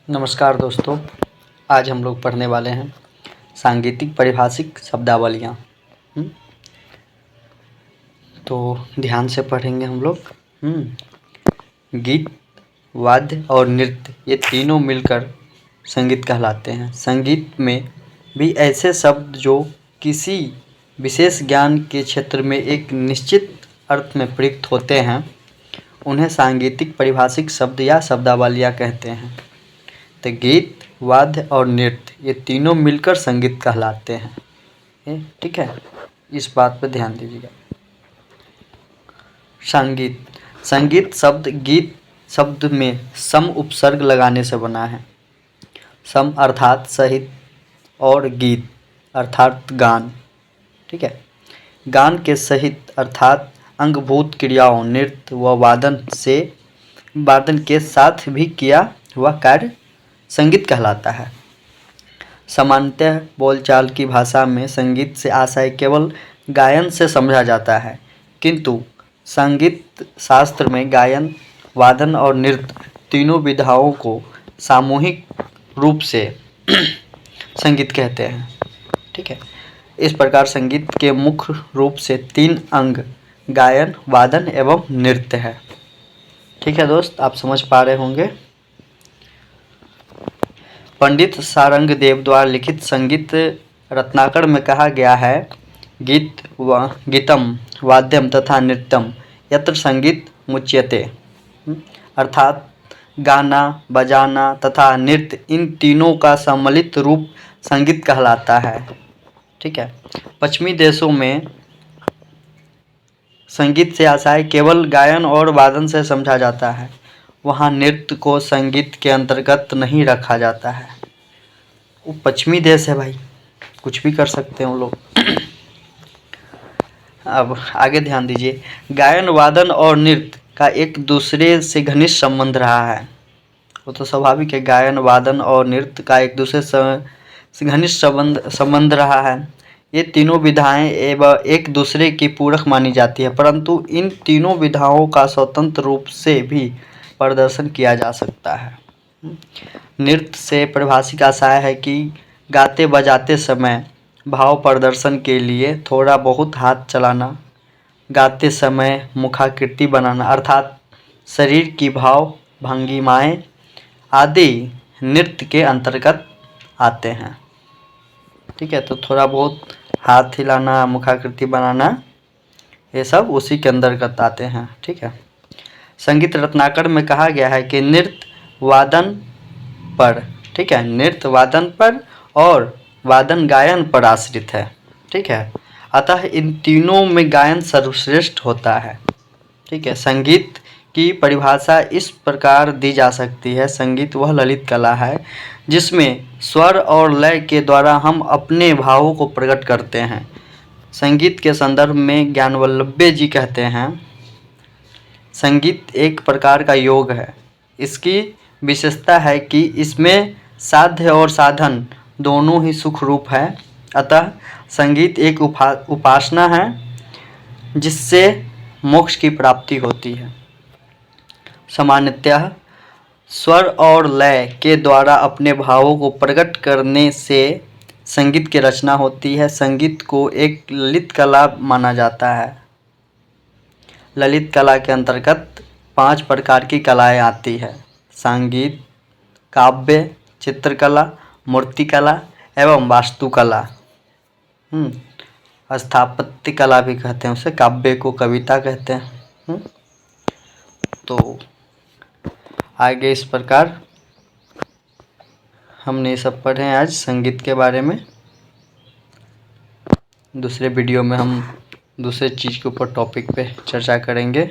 नमस्कार दोस्तों, आज हम लोग पढ़ने वाले हैं सांगीतिक परिभाषिक शब्दावलियाँ। तो ध्यान से पढ़ेंगे हम लोग। गीत, वाद्य और नृत्य ये तीनों मिलकर संगीत कहलाते हैं। संगीत में भी ऐसे शब्द जो किसी विशेष ज्ञान के क्षेत्र में एक निश्चित अर्थ में प्रयुक्त होते हैं उन्हें सांगीतिक परिभाषिक शब्द या शब्दावलियाँ कहते हैं। तो गीत, वाद्य और नृत्य ये तीनों मिलकर संगीत कहलाते हैं। ठीक है, इस बात पर ध्यान दीजिएगा। संगीत शब्द गीत शब्द में सम उपसर्ग लगाने से बना है। सम अर्थात सहित और गीत अर्थात गान। ठीक है, गान के सहित अर्थात अंगभूत क्रियाओं नृत्य व वादन के साथ भी किया हुआ कार्य संगीत कहलाता है। सामान्यतः बोलचाल की भाषा में संगीत से आशय केवल गायन से समझा जाता है, किंतु संगीत शास्त्र में गायन, वादन और नृत्य तीनों विधाओं को सामूहिक रूप से संगीत कहते हैं। ठीक है, इस प्रकार संगीत के मुख्य रूप से 3 अंग गायन, वादन एवं नृत्य है। ठीक है दोस्त, आप समझ पा रहे होंगे। पंडित सारंग देव द्वारा लिखित संगीत रत्नाकर में कहा गया है, गीतम वाद्यम तथा नृत्यम यत्र संगीत मुच्यते, अर्थात गाना, बजाना तथा नृत्य इन तीनों का सम्मिलित रूप संगीत कहलाता है। ठीक है, पश्चिमी देशों में संगीत से आशय केवल गायन और वादन से समझा जाता है। वहाँ नृत्य को संगीत के अंतर्गत नहीं रखा जाता है। वो पश्चिमी देश है भाई, कुछ भी कर सकते हैं वो लोग। अब आगे ध्यान दीजिए। गायन, वादन और नृत्य का एक दूसरे से घनिष्ठ संबंध रहा है। वो तो स्वाभाविक है, गायन, वादन और नृत्य का एक दूसरे से घनिष्ठ संबंध रहा है। ये तीनों विधाएं एवं एक दूसरे की पूरक मानी जाती है, परंतु इन तीनों विधाओं का स्वतंत्र रूप से भी प्रदर्शन किया जा सकता है। नृत्य से परिभाषित आशय है कि गाते बजाते समय भाव प्रदर्शन के लिए थोड़ा बहुत हाथ चलाना, गाते समय मुखाकृति बनाना अर्थात शरीर की भाव भंगिमाएं आदि नृत्य के अंतर्गत आते हैं। ठीक है, तो थोड़ा बहुत हाथ हिलाना, मुखाकृति बनाना ये सब उसी के अंतर्गत आते हैं। ठीक है, संगीत रत्नाकर में कहा गया है कि नृत्य वादन पर, ठीक है, नृत्य वादन पर और वादन गायन पर आश्रित है। ठीक है, अतः इन तीनों में गायन सर्वश्रेष्ठ होता है। ठीक है, संगीत की परिभाषा इस प्रकार दी जा सकती है। संगीत वह ललित कला है जिसमें स्वर और लय के द्वारा हम अपने भावों को प्रकट करते हैं। संगीत के संदर्भ में ज्ञानवल्लभ जी कहते हैं, संगीत एक प्रकार का योग है। इसकी विशेषता है कि इसमें साध्य और साधन दोनों ही सुख रूप है। अतः संगीत एक उपासना है जिससे मोक्ष की प्राप्ति होती है। सामान्यतः स्वर और लय के द्वारा अपने भावों को प्रकट करने से संगीत की रचना होती है। संगीत को एक ललित कला माना जाता है। ललित कला के अंतर्गत 5 प्रकार की कलाएं आती है: संगीत, काव्य, चित्रकला, मूर्तिकला एवं वास्तुकला। स्थापत्य कला भी कहते हैं उसे, काव्य को कविता कहते हैं। तो आगे इस प्रकार हमने सब पढ़े हैं आज संगीत के बारे में। दूसरे वीडियो में हम दूसरे चीज़ के ऊपर टॉपिक पे चर्चा करेंगे।